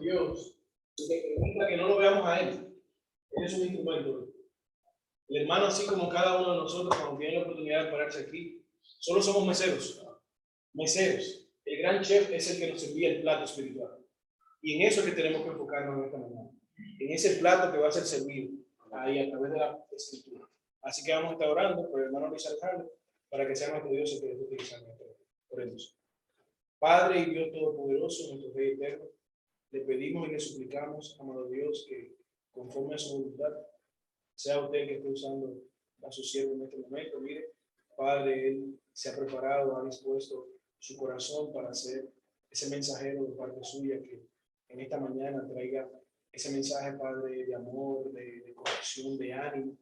Dios, se pregunta que no lo veamos a Él. Él es un instrumento. El hermano, así como cada uno de nosotros, cuando tiene la oportunidad de pararse aquí, solo somos meseros. Meseros. El gran chef es el que nos envía el plato espiritual. Y en eso es que tenemos que enfocarnos en esta mañana. En ese plato que va a ser servido ahí a través de la escritura. Así que vamos a estar orando por el hermano Luis Alejandro para que sea nuestro Dios el que esté utilizando esto. Oremos. Padre y Dios Todopoderoso, nuestro Rey eterno, le pedimos y le suplicamos, amado Dios, que conforme a su voluntad, sea usted el que esté usando a su siervo en este momento. Mire, Padre, él se ha preparado, ha dispuesto su corazón para ser ese mensajero de parte suya que en esta mañana traiga ese mensaje, Padre, de amor, de corrección, de ánimo,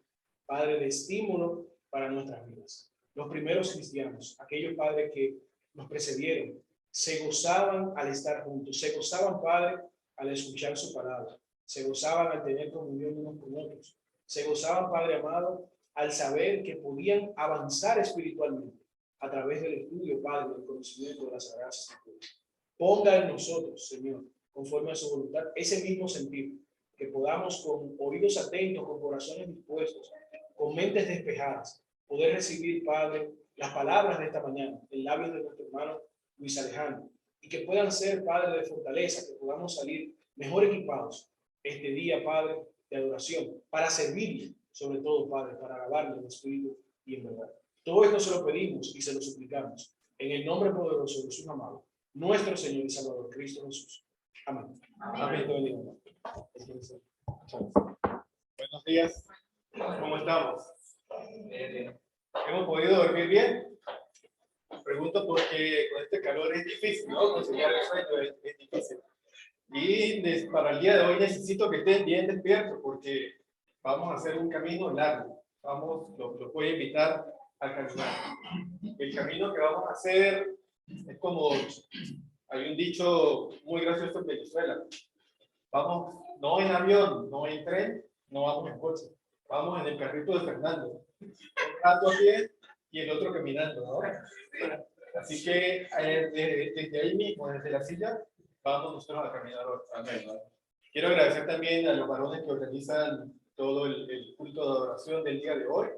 Padre, de estímulo para nuestras vidas. Los primeros cristianos, aquellos padres que nos precedieron, se gozaban al estar juntos, se gozaban, Padre, al escuchar su palabra, se gozaban al tener comunión unos con otros, se gozaban, Padre amado, al saber que podían avanzar espiritualmente a través del estudio, Padre, del conocimiento de las Sagradas Escrituras. Ponga en nosotros, Señor, conforme a su voluntad, ese mismo sentido, que podamos con oídos atentos, con corazones dispuestos, con mentes despejadas, poder recibir, Padre, las palabras de esta mañana, en labios de nuestro hermano Luis Alejandro, y que puedan ser, Padre, de fortaleza, que podamos salir mejor equipados este día, Padre, de adoración, para servirle, sobre todo, Padre, para alabarle en espíritu y en verdad. Todo esto se lo pedimos y se lo suplicamos en el nombre poderoso de su amado, nuestro Señor y Salvador, Cristo Jesús. Amén. Amén. Amén. Buenos días. ¿Cómo estamos? ¿Hemos podido dormir bien? Pregunto porque con este calor es difícil, ¿no? Conciliar el sueño es difícil. Y para el día de hoy necesito que estén bien despiertos porque vamos a hacer un camino largo. Los voy a invitar a caminar. El camino que vamos a hacer es como, hay un dicho muy gracioso en Venezuela. Vamos, no en avión, no en tren, no vamos en coche. Vamos en el carrito de Fernando. Un rato a pie y el otro caminando, ¿no? Así que desde ahí mismo, desde la silla, vamos nosotros a caminar. Quiero agradecer también a los varones que organizan todo el culto de adoración del día de hoy,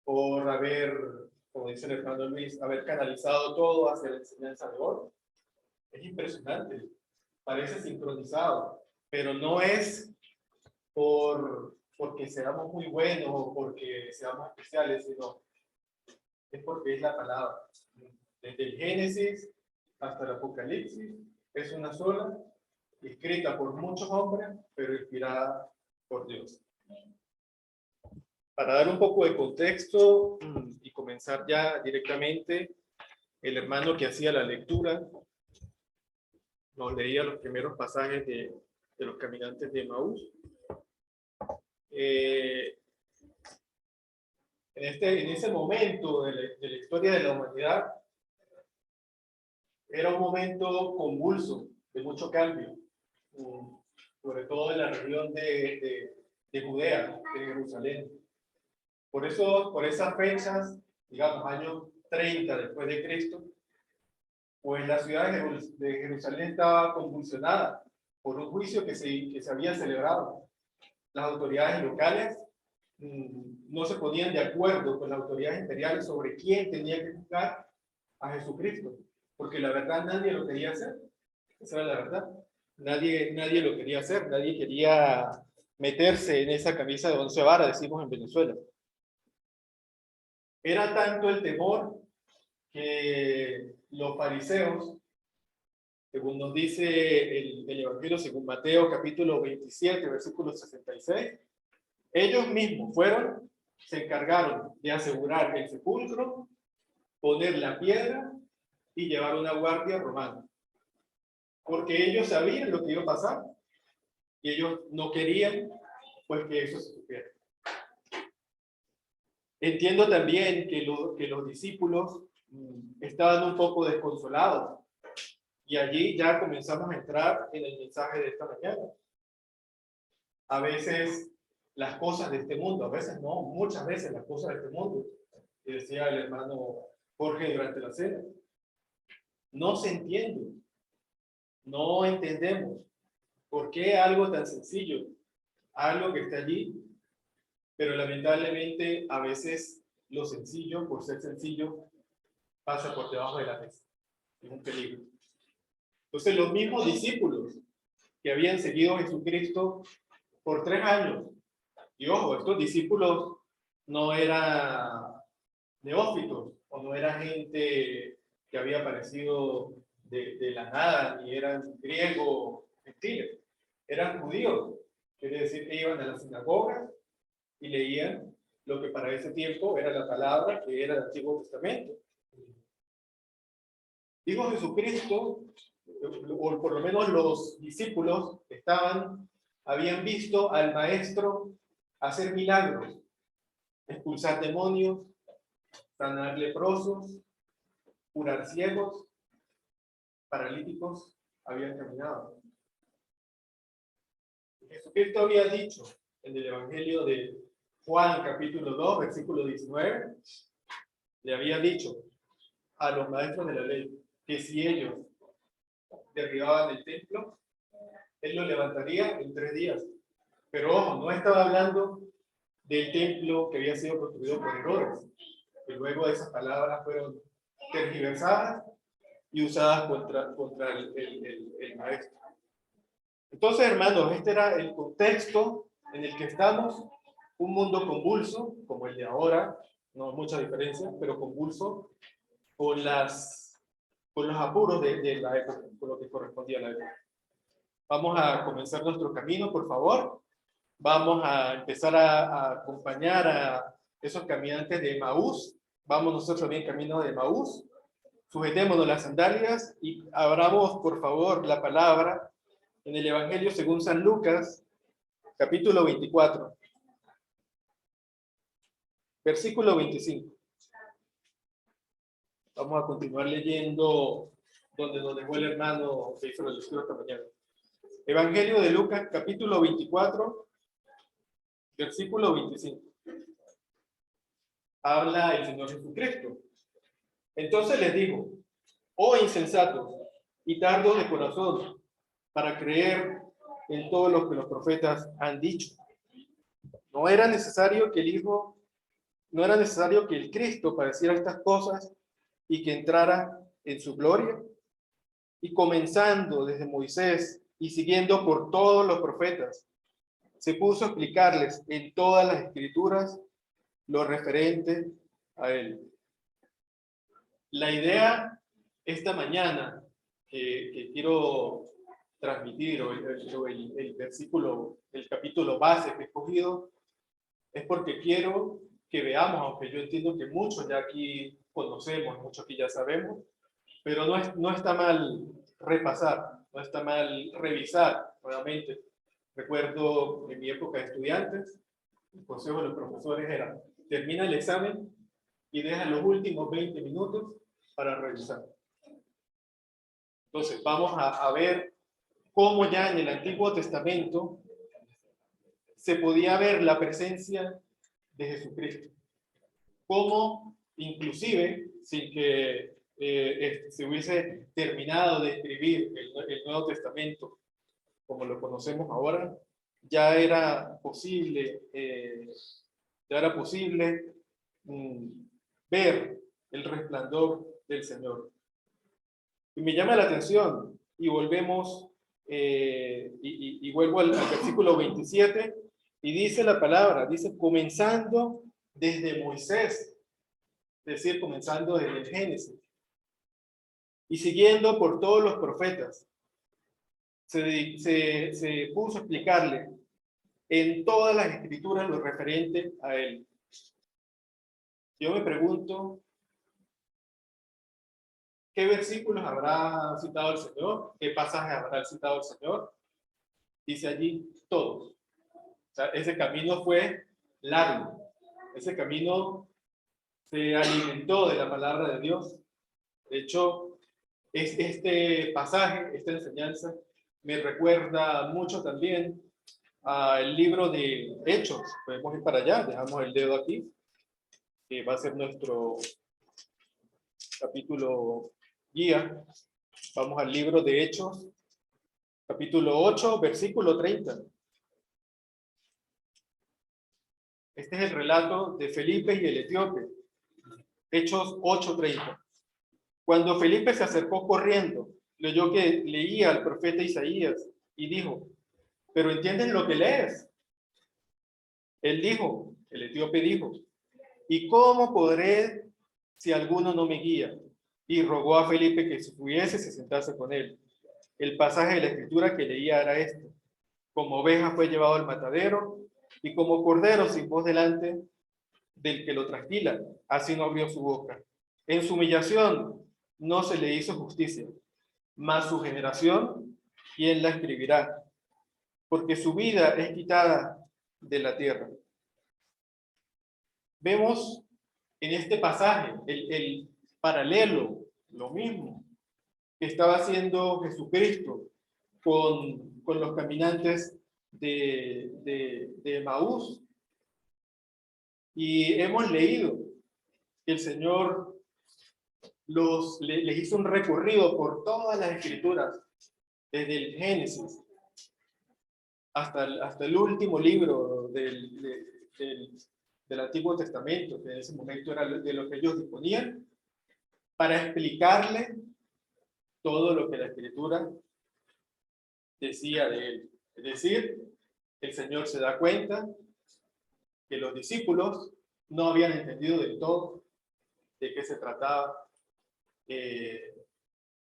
por haber, como dice el hermano Luis, haber canalizado todo hacia la enseñanza de hoy. Es impresionante, parece sincronizado, pero no es porque seamos muy buenos o porque seamos especiales, sino es porque es la palabra. Desde el Génesis hasta el Apocalipsis es una sola, escrita por muchos hombres, pero inspirada por Dios. Para dar un poco de contexto y comenzar ya directamente, el hermano que hacía la lectura nos leía los primeros pasajes de los caminantes de Emaús. En ese momento de la historia de la humanidad, era un momento convulso, de mucho cambio, sobre todo en la región de Judea, de Jerusalén. Por eso, por esas fechas, digamos, años 30 después de Cristo, pues la ciudad de Jerusalén estaba convulsionada por un juicio que se había celebrado. Las autoridades locales no se ponían de acuerdo con las autoridades imperiales sobre quién tenía que juzgar a Jesucristo, porque la verdad nadie lo quería hacer. Esa era la verdad. Nadie lo quería hacer, nadie quería meterse en esa camisa de 11 varas, decimos en Venezuela. Era tanto el temor que los fariseos, según nos dice el Evangelio según Mateo capítulo 27, versículo 66, ellos mismos se encargaron de asegurar el sepulcro, poner la piedra y llevar una guardia romana. Porque ellos sabían lo que iba a pasar y ellos no querían pues que eso se supiera. Entiendo también que los discípulos estaban un poco desconsolados y allí ya comenzamos a entrar en el mensaje de esta mañana. A veces las cosas de este mundo, a veces no, muchas veces las cosas de este mundo, y decía el hermano Jorge durante la cena, no se entienden, no entendemos, ¿Por qué algo tan sencillo? Algo que está allí, pero lamentablemente a veces lo sencillo, por ser sencillo, pasa por debajo de la mesa. Es un peligro. Entonces los mismos discípulos que habían seguido a Jesucristo por 3 años, y ojo, estos discípulos no eran neófitos, o no era gente que había aparecido de la nada, ni eran griegos, gentiles, eran judíos, quiere decir que iban a la sinagoga y leían lo que para ese tiempo era la palabra que era el Antiguo Testamento. Dijo Jesucristo, o por lo menos los discípulos habían visto al maestro hacer milagros, expulsar demonios, sanar leprosos, curar ciegos, paralíticos habían caminado. Jesucristo había dicho en el Evangelio de Juan, capítulo 2, versículo 19, le había dicho a los maestros de la ley que si ellos derribaban el templo, él lo levantaría en 3 días. Pero ojo, no estaba hablando del templo que había sido construido por Herodes, que luego esas palabras fueron tergiversadas y usadas contra el maestro. Entonces, hermanos, este era el contexto en el que estamos, un mundo convulso, como el de ahora, no mucha diferencia, pero convulso, con los apuros de la época, con lo que correspondía a la época. Vamos a comenzar nuestro camino, por favor. Vamos a empezar a acompañar a esos caminantes de Emaús. Vamos nosotros también camino de Emaús. Sujetémonos las sandalias y abramos, por favor, la palabra en el Evangelio según San Lucas, capítulo 24, versículo 25. Vamos a continuar leyendo donde nos dejó el hermano que hizo la lectura esta mañana. Evangelio de Lucas, capítulo 24, versículo 25. Habla el Señor Jesucristo. Entonces les dijo: oh insensatos y tardos de corazón para creer en todo lo que los profetas han dicho. No era necesario que el Cristo padeciera estas cosas y que entrara en su gloria. Y comenzando desde Moisés y siguiendo por todos los profetas, se puso a explicarles en todas las escrituras lo referente a él. La idea esta mañana que quiero transmitir, o el versículo, el capítulo base que he escogido, es porque quiero que veamos, aunque yo entiendo que muchos ya aquí conocemos, muchos aquí ya sabemos, pero no está mal repasar, no está mal revisar nuevamente. Recuerdo en mi época de estudiantes, el consejo de los profesores era: termina el examen y deja los últimos 20 minutos para revisar. Entonces, vamos a ver cómo ya en el Antiguo Testamento se podía ver la presencia de Jesucristo. Cómo, inclusive, sin que se hubiese terminado de escribir el Nuevo Testamento como lo conocemos ahora, ya era posible ver el resplandor del Señor. Y me llama la atención, y volvemos, y vuelvo al versículo 27, y dice la palabra, dice: comenzando desde Moisés, es decir, comenzando desde el Génesis, y siguiendo por todos los profetas, se puso a explicarle en todas las escrituras lo referente a él. Yo me pregunto, ¿qué versículos habrá citado el Señor? ¿Qué pasajes habrá citado el Señor? Dice allí todos. O sea, ese camino fue largo. Ese camino se alimentó de la palabra de Dios. De hecho, este pasaje, esta enseñanza, me recuerda mucho también al libro de Hechos. Podemos ir para allá, dejamos el dedo aquí, que va a ser nuestro capítulo guía. Vamos al libro de Hechos, capítulo 8, versículo 30. Este es el relato de Felipe y el etíope. Hechos 8:30. Cuando Felipe se acercó corriendo, leyó que leía al profeta Isaías y dijo, ¿pero entiendes lo que lees? Él dijo, el etíope dijo, ¿y cómo podré si alguno no me guía? Y rogó a Felipe que subiese y se sentase con él. El pasaje de la escritura que leía era este: como oveja fue llevado al matadero, y como cordero sin voz delante del que lo trasquila, así no abrió su boca. En su humillación no se le hizo justicia, mas su generación, ¿quién la escribirá? Porque su vida es quitada de la tierra. Vemos en este pasaje el paralelo, lo mismo que estaba haciendo Jesucristo con los caminantes de Emaús. Y hemos leído que el Señor les hizo un recorrido por todas las escrituras, desde el Génesis hasta el último libro del Antiguo Testamento, que en ese momento era de lo que ellos disponían, para explicarle todo lo que la escritura decía de él. Es decir, el Señor se da cuenta que los discípulos no habían entendido del todo de qué se trataba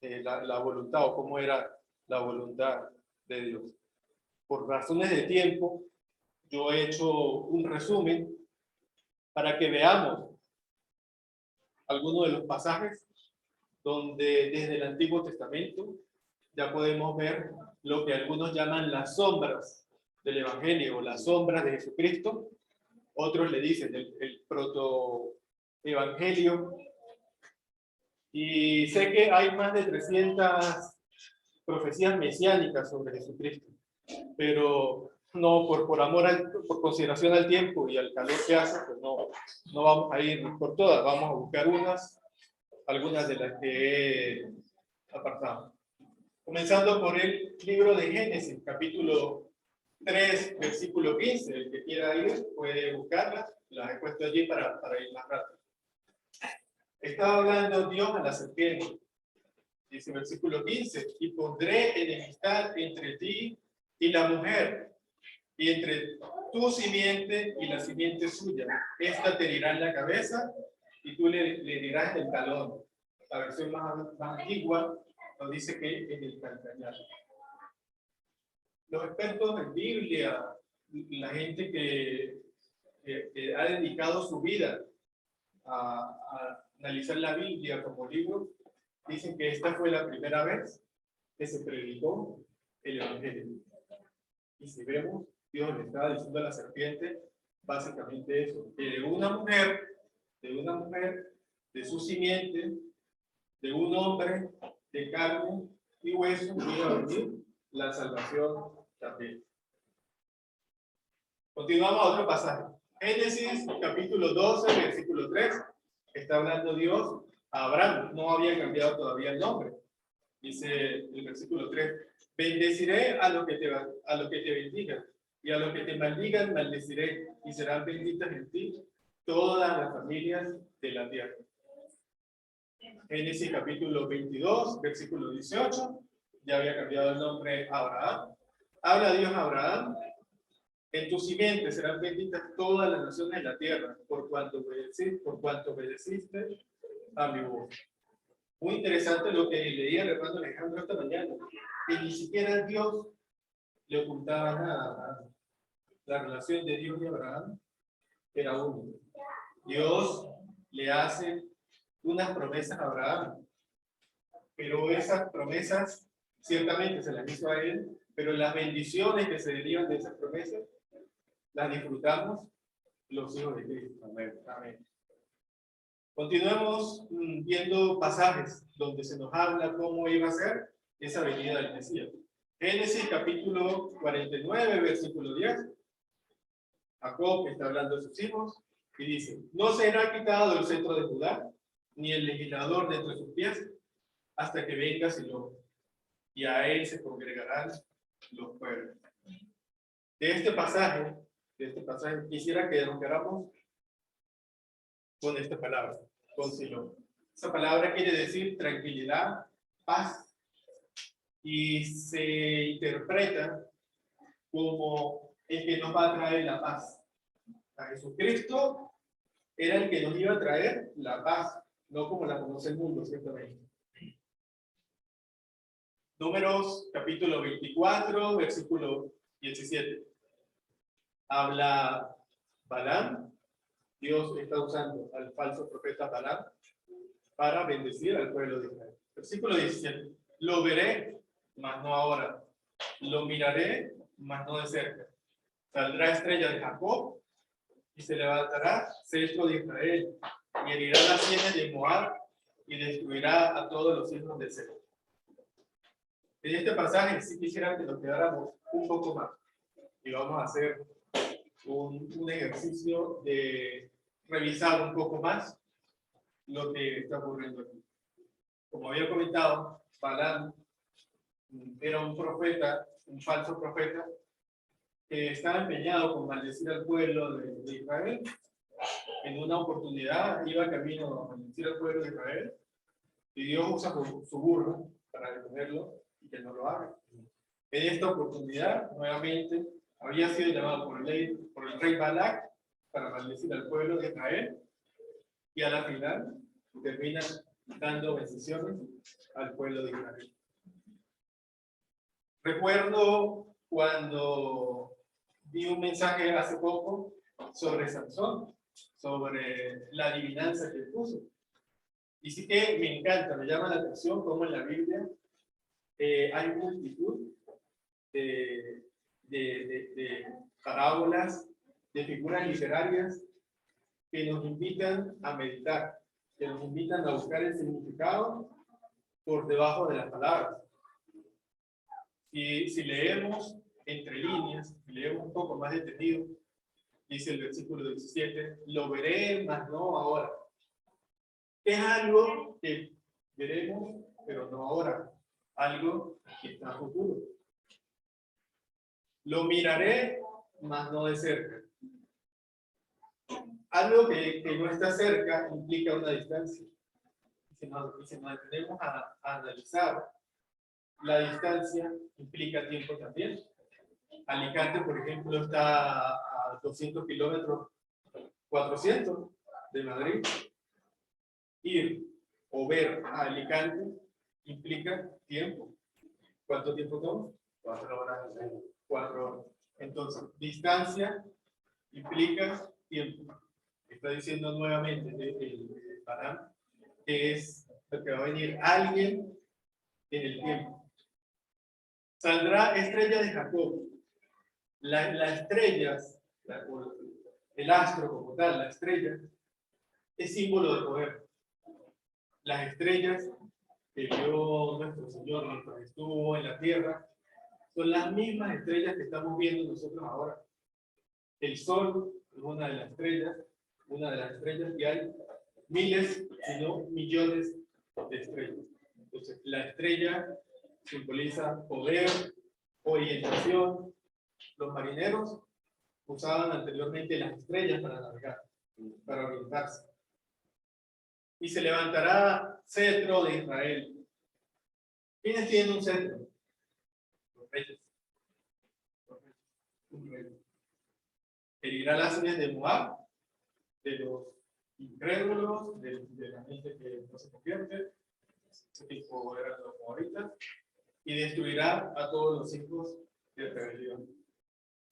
la voluntad, o cómo era la voluntad de Dios. Por razones de tiempo, yo he hecho un resumen para que veamos algunos de los pasajes donde desde el Antiguo Testamento ya podemos ver lo que algunos llaman las sombras del Evangelio, o las sombras de Jesucristo. Otros le dicen el protoevangelio. Y sé que hay más de 300 profecías mesiánicas sobre Jesucristo, pero no, por amor, por consideración al tiempo y al calor que hace, pues no vamos a ir por todas, vamos a buscar algunas de las que he apartado. Comenzando por el libro de Génesis, capítulo 3, versículo 15. El que quiera ir puede buscarlas, las he puesto allí para ir más rápido. Estaba hablando Dios a la serpiente. Dice versículo 15, y pondré enemistad entre ti y la mujer, y entre tu simiente y la simiente suya. Esta te herirá en la cabeza, y tú le herirás en el talón. La versión más antigua nos dice que en el calcañar. Los expertos en Biblia, la gente que ha dedicado su vida a analizar la Biblia como libro, dicen que esta fue la primera vez que se predicó el Evangelio. Y si vemos, Dios le estaba diciendo a la serpiente básicamente eso, que de una mujer, de su simiente, de un hombre de carne y hueso, iba a venir la salvación también. Continuamos a otro pasaje. Génesis capítulo 12, versículo 3. Está hablando Dios a Abraham. No había cambiado todavía el nombre. Dice el versículo 3. Bendeciré a lo que te bendiga, y a los que te maldigan maldeciré, y serán benditas en ti todas las familias de la tierra. Génesis capítulo 22, versículo 18. Ya había cambiado el nombre a Abraham. Habla Dios a Abraham: en tu simiente serán benditas todas las naciones de la tierra, por cuanto obedeciste a mi voz. Muy interesante lo que leía el hermano Alejandro esta mañana, que ni siquiera Dios le ocultaba nada. La relación de Dios y Abraham era única. Dios le hace unas promesas a Abraham, pero esas promesas ciertamente se las hizo a él, pero las bendiciones que se derivan de esas promesas las disfrutamos los hijos de Cristo. Amén. Amén. Continuemos viendo pasajes donde se nos habla cómo iba a ser esa venida del Mesías. Génesis capítulo 49, versículo 10. Jacob está hablando de sus hijos y dice: no será quitado del centro de Judá, ni el legislador de entre sus pies, hasta que venga Silo, y a él se congregarán los pueblos. De este pasaje quisiera que nos quedáramos con esta palabra, con Silo. Esa palabra quiere decir tranquilidad, paz, y se interpreta como el que nos va a traer la paz. A Jesucristo era el que nos iba a traer la paz, no como la conoce el mundo, ciertamente. Números capítulo 24, versículo 17. Habla Balaam. Dios está usando al falso profeta Balaam para bendecir al pueblo de Israel. Versículo 17. Lo veré, mas no ahora. Lo miraré, mas no de cerca. Saldrá estrella de Jacob y se levantará cetro de Israel y herirá las sienes de Moab y destruirá a todos los hijos de Seir. En este pasaje sí quisiera que nos quedáramos un poco más y vamos a hacer un ejercicio de revisar un poco más lo que está ocurriendo aquí. Como había comentado, Balaam era un profeta, un falso profeta, que estaba empeñado con maldecir al pueblo de Israel. En una oportunidad iba camino a maldecir al pueblo de Israel y Dios usa su burro para detenerlo y que no lo haga. En esta oportunidad, nuevamente, había sido llamado por el rey Balac para maldecir al pueblo de Israel y a la final termina dando bendiciones al pueblo de Israel. Recuerdo cuando vi un mensaje hace poco sobre Sansón, sobre la adivinanza que puso. Y sí que me encanta, me llama la atención cómo en la Biblia hay multitud de parábolas, de figuras literarias que nos invitan a meditar, que nos invitan a buscar el significado por debajo de las palabras. Y si leemos entre líneas, si leemos un poco más detenido, dice el versículo 17, lo veré, mas no ahora. Es algo que veremos, pero no ahora. Algo que está futuro. Lo miraré, mas no de cerca. Algo que no está cerca implica una distancia. Si nos detenemos a analizar, la distancia implica tiempo también. Alicante, por ejemplo, está a 200 kilómetros, 400 de Madrid. Ir o ver a Alicante implica tiempo. ¿Cuánto tiempo toma? 4 horas. 4 horas. Entonces, distancia implica tiempo. Está diciendo nuevamente el Balaam que es lo que va a venir alguien en el tiempo. Saldrá estrella de Jacob. Las estrellas, el astro como tal, la estrella, es símbolo de poder. Las estrellas que vio nuestro Señor mientras estuvo en la tierra son las mismas estrellas que estamos viendo nosotros ahora. El sol es una de las estrellas y hay miles, si no millones de estrellas. Entonces, la estrella simboliza poder, orientación. Los marineros usaban anteriormente las estrellas para navegar, para orientarse. Y se levantará cetro de Israel. ¿Quiénes tienen un cetro? Los reyes. Un rey. Herirá las sienes de Moab, de los incrédulos, de la gente que no se convierte, ese tipo eran los moabitas, y destruirá a todos los hijos de rebelión.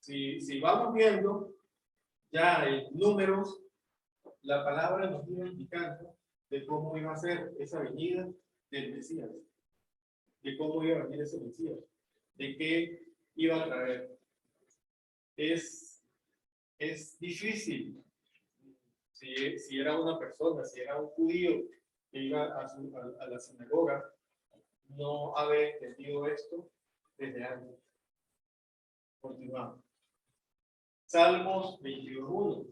Si vamos viendo ya en números, la palabra nos iba indicando de cómo iba a ser esa venida del Mesías, de cómo iba a venir ese Mesías, de qué iba a traer. Es difícil, si era una persona, si era un judío que iba a la sinagoga, no haber entendido esto desde antes. Continuamos. Salmos 22:1.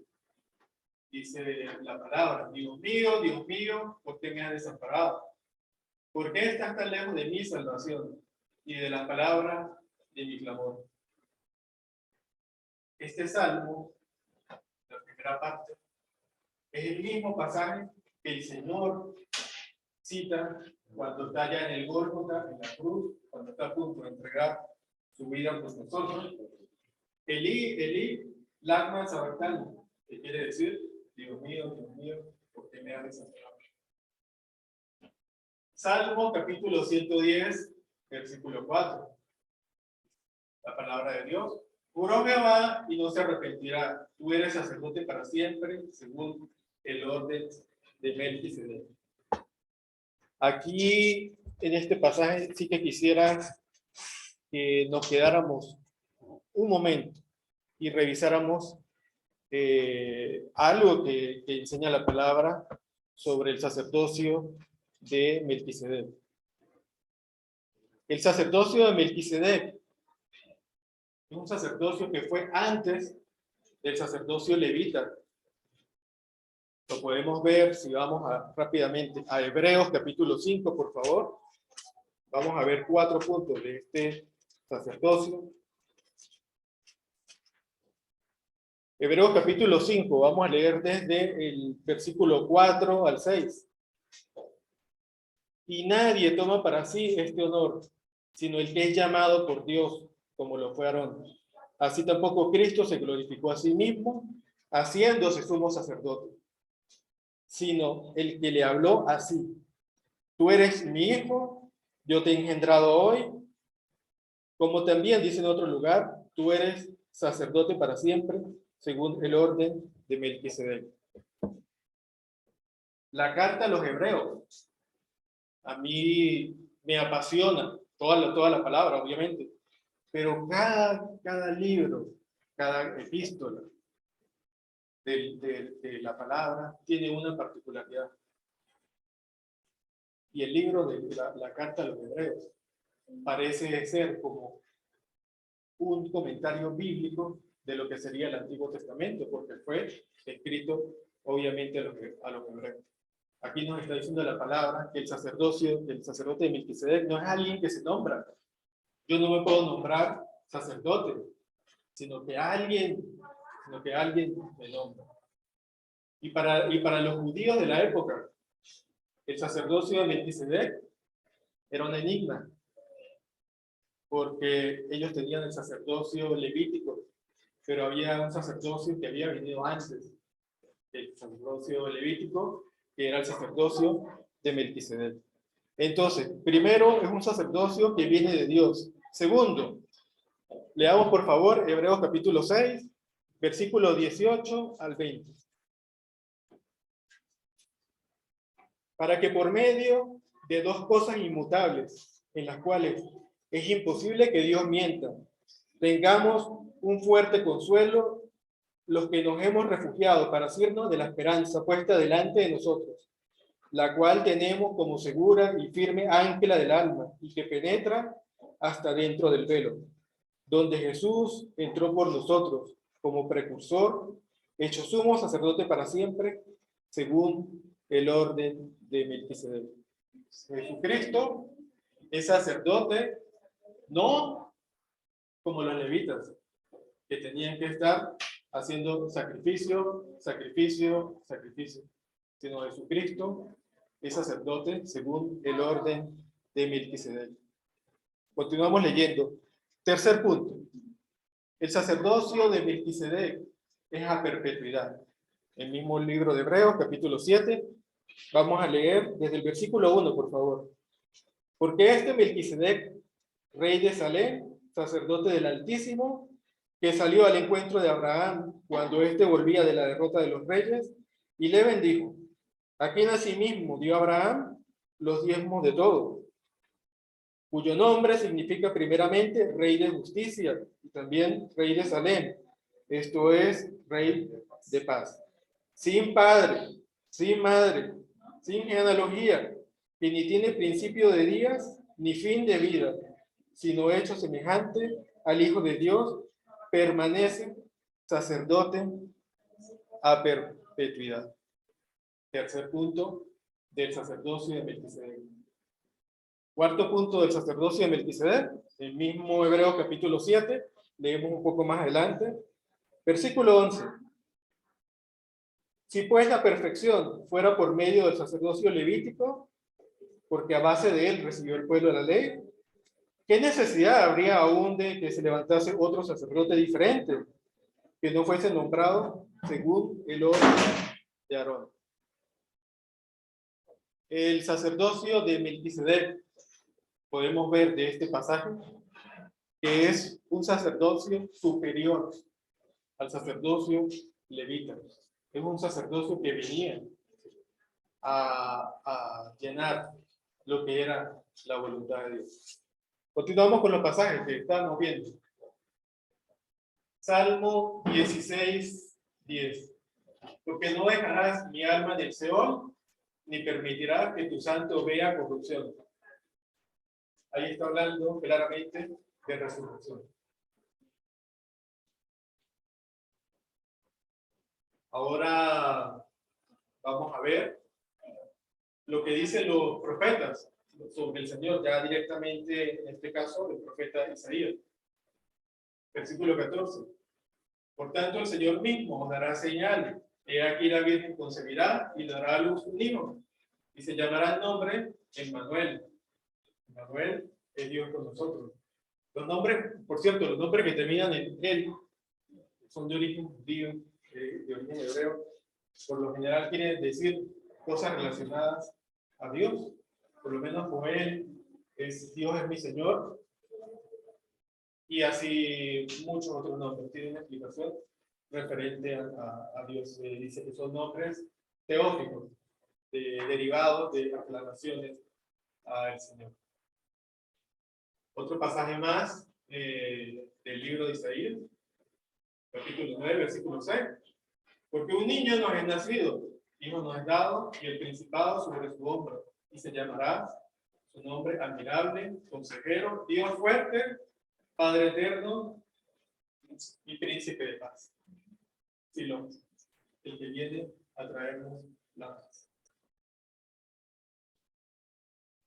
Dice la palabra: Dios mío, ¿por qué me has desamparado? ¿Por qué estás tan lejos de mi salvación y de la palabra de mi clamor. Este salmo, la primera parte, es el mismo pasaje que el Señor cita cuando está ya en el Gólgota, en la cruz, cuando está a punto de entregar su vida por nosotros. Elí, lama sabactani, que quiere decir, Dios mío, ¿por qué me has desamparado? Salmo capítulo 110, versículo 4. La palabra de Dios. Juró Jehová y no se arrepentirá. Tú eres sacerdote para siempre, según el orden de Melquisedec. Aquí, en este pasaje, sí que quisiera que nos quedáramos un momento y revisáramos algo que enseña la palabra sobre el sacerdocio de Melquisedec. El sacerdocio de Melquisedec es un sacerdocio que fue antes del sacerdocio levita. Lo podemos ver si vamos rápidamente a Hebreos capítulo 5, por favor. Vamos a ver 4 puntos de este sacerdocio. Hebreos capítulo 5, vamos a leer desde el versículo 4 al 6. Y nadie toma para sí este honor, sino el que es llamado por Dios, como lo fue Aarón. Así tampoco Cristo se glorificó a sí mismo, haciéndose sumo sacerdote, sino el que le habló así: tú eres mi hijo, yo te he engendrado hoy. Como también dice en otro lugar, tú eres sacerdote para siempre, según el orden de Melquisedec. La carta a los hebreos, a mí me apasiona toda la palabra, obviamente, pero cada libro, cada epístola de la palabra tiene una particularidad. Y el libro de la carta a los hebreos parece ser como un comentario bíblico de lo que sería el Antiguo Testamento, porque fue escrito obviamente a los hebreos. Aquí nos está diciendo la palabra que el sacerdote de Melquisedec no es alguien que se nombra. Yo no me puedo nombrar sacerdote, sino que alguien me nombra. Y para los judíos de la época, el sacerdocio de Melquisedec era un enigma, porque ellos tenían el sacerdocio levítico, pero había un sacerdocio que había venido antes del sacerdocio levítico, que era el sacerdocio de Melquisedec. Entonces, primero, es un sacerdocio que viene de Dios. Segundo, leamos por favor Hebreos capítulo 6, versículo 18 al 20. Para que por medio de 2 cosas inmutables, en las cuales es imposible que Dios mienta, tengamos un fuerte consuelo los que nos hemos refugiado para asirnos de la esperanza puesta delante de nosotros, la cual tenemos como segura y firme ancla del alma y que penetra hasta dentro del velo, donde Jesús entró por nosotros como precursor, hecho sumo sacerdote para siempre, según el orden de Melquisedec. Jesucristo es sacerdote, no como los levitas, que tenían que estar haciendo sacrificio, sino Jesucristo es sacerdote según el orden de Melquisedec. Continuamos leyendo. Tercer punto. El sacerdocio de Melquisedec es a perpetuidad. El mismo libro de Hebreos, capítulo 7. Vamos a leer desde el versículo 1, por favor. Porque este Melquisedec, rey de Salem, sacerdote del Altísimo, que salió al encuentro de Abraham cuando éste volvía de la derrota de los reyes, y le bendijo, a quien asimismo dio Abraham los diezmos de todo, cuyo nombre significa primeramente rey de justicia y también rey de Salem, esto es, rey de paz. Sin padre, sin madre, sin genealogía, que ni tiene principio de días ni fin de vida, sino hecho semejante al Hijo de Dios, permanece sacerdote a perpetuidad. Tercer punto del sacerdocio de Melquisedec. Cuarto punto del sacerdocio de Melquisedec, el mismo Hebreos capítulo 7, leemos un poco más adelante. Versículo 11. Si pues la perfección fuera por medio del sacerdocio levítico, porque a base de él recibió el pueblo la ley, ¿qué necesidad habría aún de que se levantase otro sacerdote diferente, que no fuese nombrado según el orden de Aarón? El sacerdocio de Melquisedec, podemos ver de este pasaje, que es un sacerdocio superior al sacerdocio levita. Es un sacerdocio que venía a llenar lo que era la voluntad de Dios. Continuamos con los pasajes que estamos viendo. Salmo 16, 10. Porque no dejarás mi alma en el Seol, ni permitirás que tu santo vea corrupción. Ahí está hablando claramente de resurrección. Ahora vamos a ver lo que dicen los profetas sobre el Señor, ya directamente, en este caso, el profeta Isaías. Versículo 14. Por tanto, el Señor mismo os dará señales. He aquí la Virgen concebirá y dará a luz un hijo, y se llamará el nombre Emmanuel. Emmanuel es Dios con nosotros. Los nombres, por cierto, los nombres que terminan en él son de origen judío, de origen hebreo. Por lo general quieren decir cosas relacionadas a Dios. Por lo menos Joel es Dios es mi Señor. Y así muchos otros nombres. Tienen una explicación referente a Dios. Dice que son nombres teóficos, derivados de aclaraciones al Señor. Otro pasaje más del libro de Isaías, capítulo 9, versículo 6. Porque un niño nos es nacido, hijo nos es dado, y el principado sobre su hombro, y se llamará su nombre admirable, consejero, Dios fuerte, Padre eterno y príncipe de paz. Silón, el que viene a traernos la paz.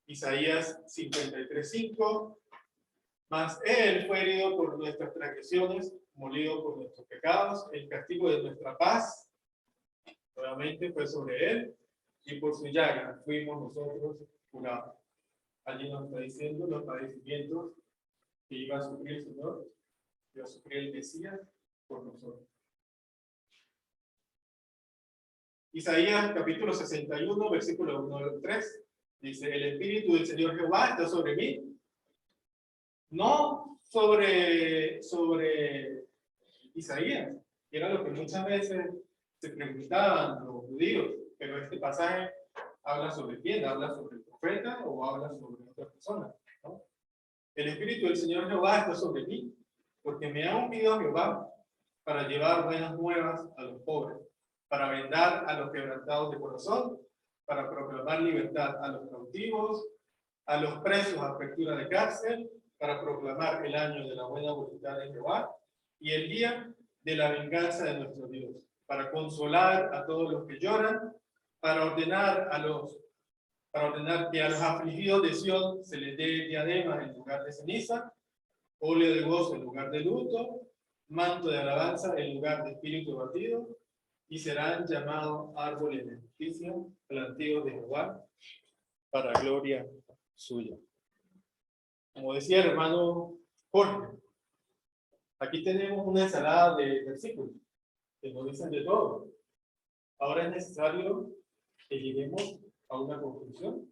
Isaías 53:5. Mas él fue herido por nuestras transgresiones, molido por nuestros pecados, el castigo de nuestra paz, nuevamente fue sobre él, y por su llaga fuimos nosotros curados. Allí nos está diciendo los padecimientos que iba a sufrir el Señor, que iba a sufrir el Mesías por nosotros. Isaías capítulo 61, versículo 1 al 3, dice: el Espíritu del Señor Jehová está sobre mí, no sobre Isaías, que era lo que muchas veces se preguntaban los judíos, pero este pasaje habla sobre quién, habla sobre el profeta o habla sobre otra persona, ¿no? El Espíritu del Señor Jehová está sobre mí, porque me ha ungido Jehová para llevar buenas nuevas a los pobres, para vendar a los quebrantados de corazón, para proclamar libertad a los cautivos, a los presos a apertura de cárcel, para proclamar el año de la buena voluntad de Jehová y el día de la venganza de nuestro Dios, para consolar a todos los que lloran, para ordenar que a los afligidos de Sión se les dé diadema en lugar de ceniza, óleo de gozo en lugar de luto, manto de alabanza en lugar de espíritu abatido, y serán llamados árboles de justicia, plantíos de Jehová, para gloria suya. Como decía el hermano Jorge, aquí tenemos una ensalada de versículos que nos dicen de todo. Ahora es necesario que lleguemos a una conclusión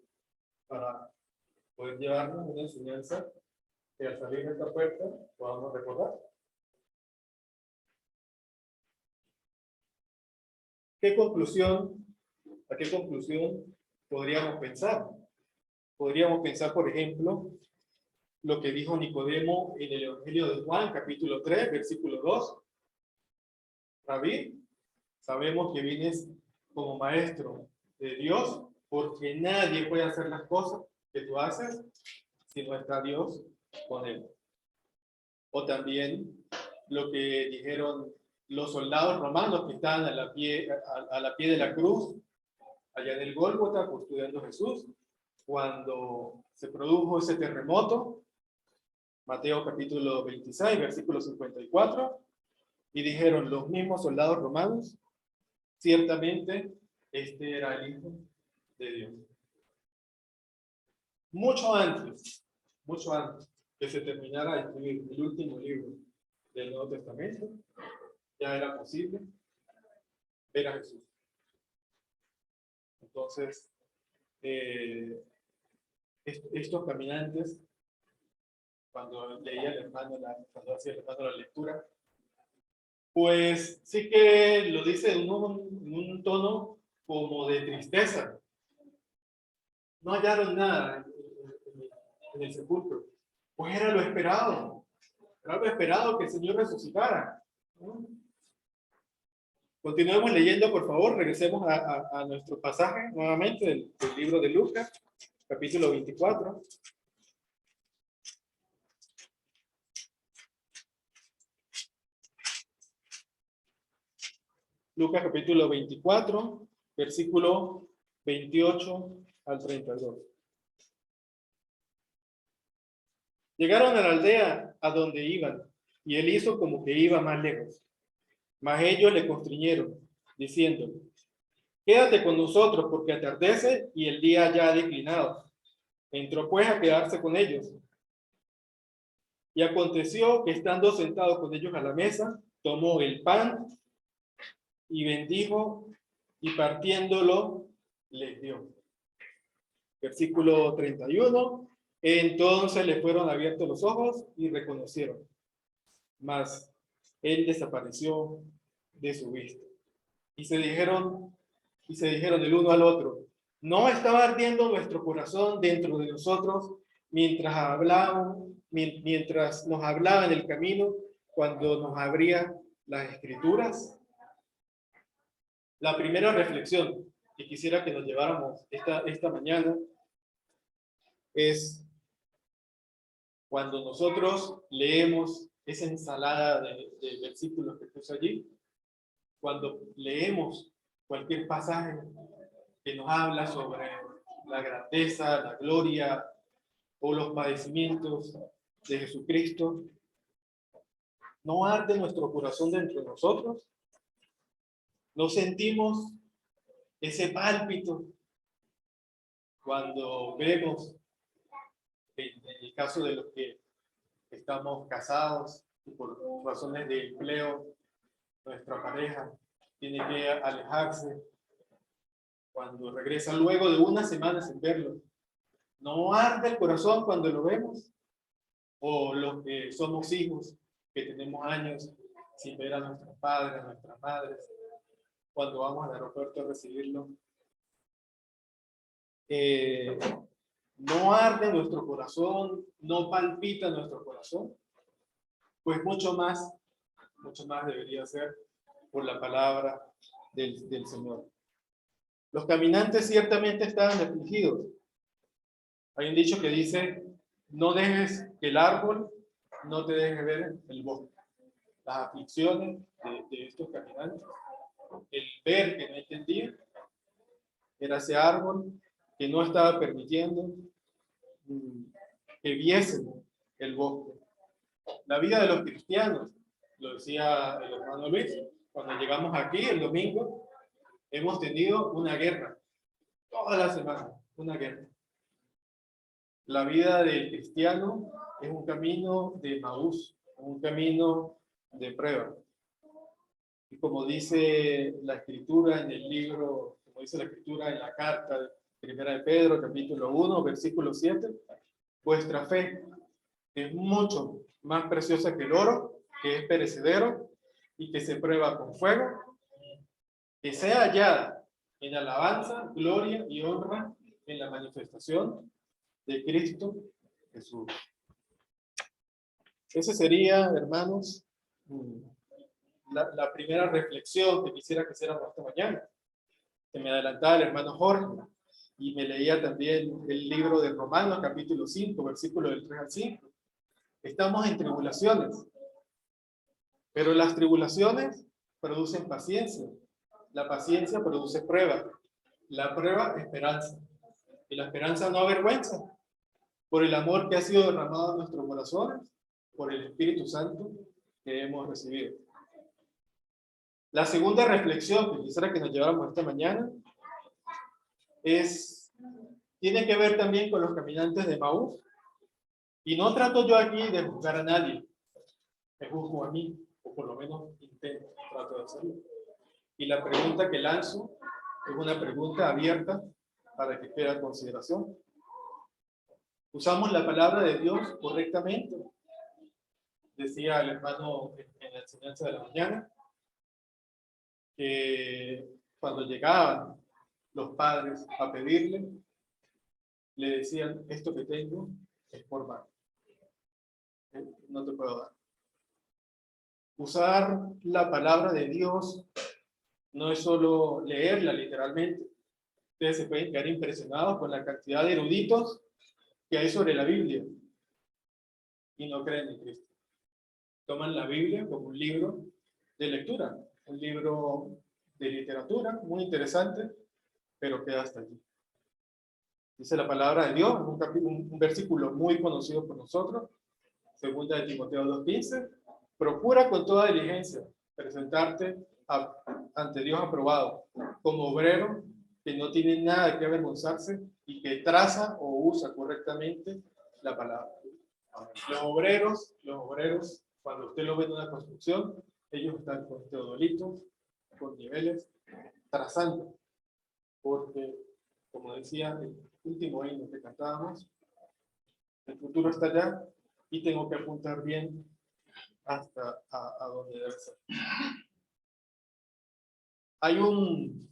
para poder llevarnos una enseñanza que al salir de esta puerta podamos recordar. ¿A qué conclusión podríamos pensar? Podríamos pensar, por ejemplo, lo que dijo Nicodemo en el Evangelio de Juan, capítulo 3, versículo 2. Rabí, sabemos que vienes como maestro de Dios, porque nadie puede hacer las cosas que tú haces si no está Dios con él. O también lo que dijeron los soldados romanos que estaban a la pie de la cruz, allá en el Gólgota, custodiando a Jesús. cuando se produjo ese terremoto, Mateo capítulo 26, versículo 54, y dijeron los mismos soldados romanos, ciertamente este era el Hijo de Dios. Mucho antes que se terminara de escribir el último libro del Nuevo Testamento, ya era posible ver a Jesús. Entonces, estos caminantes, cuando leía el hermano, cuando hacía el hermano la lectura, pues sí que lo dice en un tono como de tristeza. No hallaron nada en el sepulcro. Pues era lo esperado. Era lo esperado que el Señor resucitara. Continuemos leyendo, por favor. Regresemos a nuestro pasaje nuevamente del libro de Lucas, capítulo 24. Lucas capítulo 24, versículo 28 al 32. Llegaron a la aldea a donde iban, y él hizo como que iba más lejos. Mas ellos le constriñeron, diciendo, quédate con nosotros, porque atardece y el día ya ha declinado. Entró pues a quedarse con ellos. Y aconteció que estando sentado con ellos a la mesa, tomó el pan y bendijo, y partiéndolo, les dio. Versículo 31. Entonces le fueron abiertos los ojos y reconocieron. Mas él desapareció de su vista. Y se dijeron el uno al otro, ¿no estaba ardiendo nuestro corazón dentro de nosotros mientras nos hablaba en el camino, cuando nos abría las escrituras? La primera reflexión que quisiera que nos lleváramos esta mañana es cuando nosotros leemos esa ensalada de versículos que puso allí, cuando leemos cualquier pasaje que nos habla sobre la grandeza, la gloria o los padecimientos de Jesucristo, ¿no arde nuestro corazón dentro de nosotros? ¿No sentimos ese pálpito cuando vemos, en el caso de los que estamos casados y por razones de empleo, nuestra pareja tiene que alejarse, cuando regresa luego de una semana sin verlo? ¿No arde el corazón cuando lo vemos? O los que somos hijos, que tenemos años sin ver a nuestros padres, a nuestras madres, cuando vamos al aeropuerto a recibirlo, ¿no arde nuestro corazón? ¿No palpita nuestro corazón? Pues mucho más debería ser por la palabra del Señor. Los caminantes ciertamente estaban afligidos. Hay un dicho que dice, no dejes que el árbol no te deje ver el bosque. Las aflicciones de estos caminantes, el ver que no entendían, era ese árbol que no estaba permitiendo que viesen el bosque. La vida de los cristianos, lo decía el hermano Luis, cuando llegamos aquí el domingo, hemos tenido una guerra, toda la semana, una guerra. La vida del cristiano es un camino de Maús, un camino de prueba. Y como dice la escritura en el libro, como dice la escritura en la carta primera de Pedro, capítulo 1, versículo 7, vuestra fe es mucho más preciosa que el oro, que es perecedero y que se prueba con fuego, que sea hallada en alabanza, gloria y honra en la manifestación de Cristo Jesús. Ese sería, hermanos, la primera reflexión que quisiera que hiciéramos esta mañana. Que me adelantaba el hermano Jorge y me leía también el libro de Romanos, capítulo 5, versículo del 3 al 5. Estamos en tribulaciones, pero las tribulaciones producen paciencia. La paciencia produce prueba. La prueba, esperanza. Y la esperanza no avergüenza, por el amor que ha sido derramado en nuestros corazones, por el Espíritu Santo que hemos recibido. La segunda reflexión que quisiera que nos lleváramos esta mañana tiene que ver también con los caminantes de Maús. Y no trato yo aquí de juzgar a nadie, me juzgo a mí, o por lo menos trato de hacerlo. Y la pregunta que lanzo es una pregunta abierta para que quede a consideración. ¿Usamos la palabra de Dios correctamente? Decía el hermano en la enseñanza de la mañana, que cuando llegaban los padres a pedirle, le decían, esto que tengo es por mano. No te puedo dar. Usar la palabra de Dios no es solo leerla literalmente. Ustedes se pueden quedar impresionados con la cantidad de eruditos que hay sobre la Biblia y no creen en Cristo. Toman la Biblia como un libro de lectura, un libro de literatura muy interesante, pero queda hasta allí. Dice la palabra de Dios, un versículo muy conocido por nosotros, 2 de Timoteo 2:15, procura con toda diligencia presentarte ante Dios aprobado, como obrero que no tiene nada que avergonzarse y que traza o usa correctamente la palabra. Los obreros, cuando usted lo ve en una construcción, ellos están con teodolitos, con niveles, trazando, porque, como decía el último himno que cantábamos, el futuro está allá y tengo que apuntar bien hasta a donde debe ser. Hay un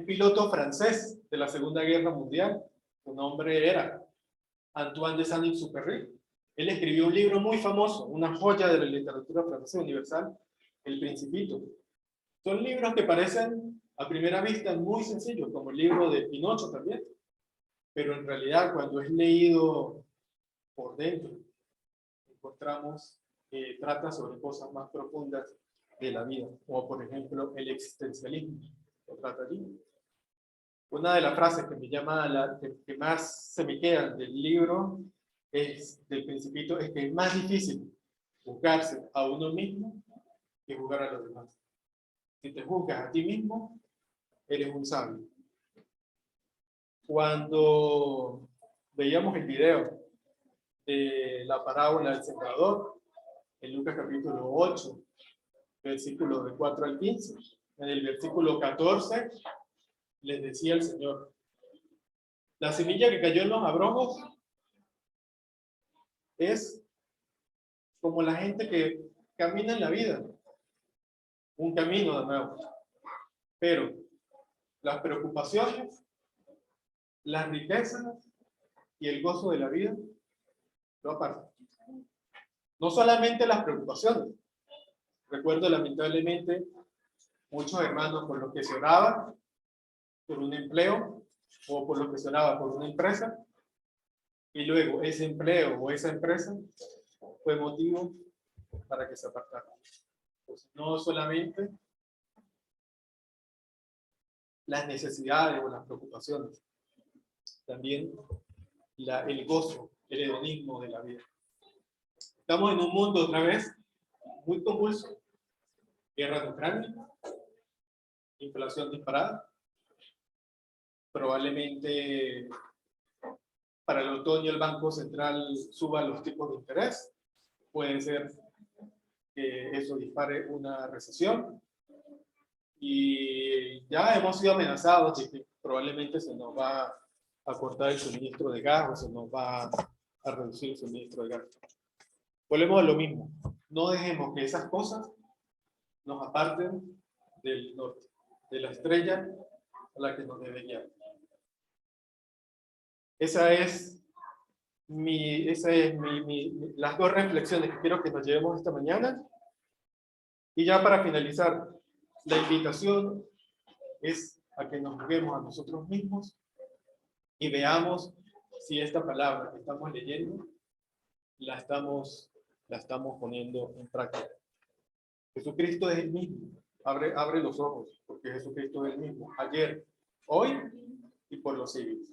piloto francés de la Segunda Guerra Mundial, su nombre era Antoine de Saint-Exupéry. Él escribió un libro muy famoso, una joya de la literatura francesa universal, El Principito. Son libros que parecen a primera vista muy sencillos, como el libro de Pinocho también, pero en realidad cuando es leído por dentro, encontramos que trata sobre cosas más profundas de la vida, como por ejemplo el existencialismo. Lo trata allí. Una de las frases que me llama que más se me quedan del libro del Principito es que es más difícil juzgarse a uno mismo que juzgar a los demás. Si te juzgas a ti mismo, eres un sabio. Cuando veíamos el video de la parábola del sembrador, en Lucas capítulo 8, versículos de 4 al 15, en el versículo 14, les decía el Señor, la semilla que cayó en los abrojos es como la gente que camina en la vida, un camino de nuevo, pero las preocupaciones, las riquezas y el gozo de la vida lo apartan. No solamente las preocupaciones. Recuerdo lamentablemente muchos hermanos por los que se oraba por un empleo o por los que se oraba por una empresa y luego ese empleo o esa empresa fue motivo para que se apartaran. Pues no solamente las necesidades o las preocupaciones, también el gozo, el hedonismo de la vida. Estamos en un mundo otra vez muy convulso, guerra en Ucrania, inflación disparada, probablemente para el otoño el Banco Central suba los tipos de interés, puede ser que eso dispare una recesión y ya hemos sido amenazados de que probablemente se nos va a cortar el suministro de gas o se nos va a reducir el suministro de gas. Volvemos a lo mismo, no dejemos que esas cosas nos aparten del norte, de la estrella a la que nos debe guiar. Esa es las dos reflexiones que quiero que nos llevemos esta mañana. Y ya para finalizar, la invitación es a que nos juguemos a nosotros mismos y veamos si esta palabra que estamos leyendo la estamos poniendo en práctica. Jesucristo es el mismo. Abre los ojos, porque Jesucristo es el mismo. Ayer, hoy y por los civiles.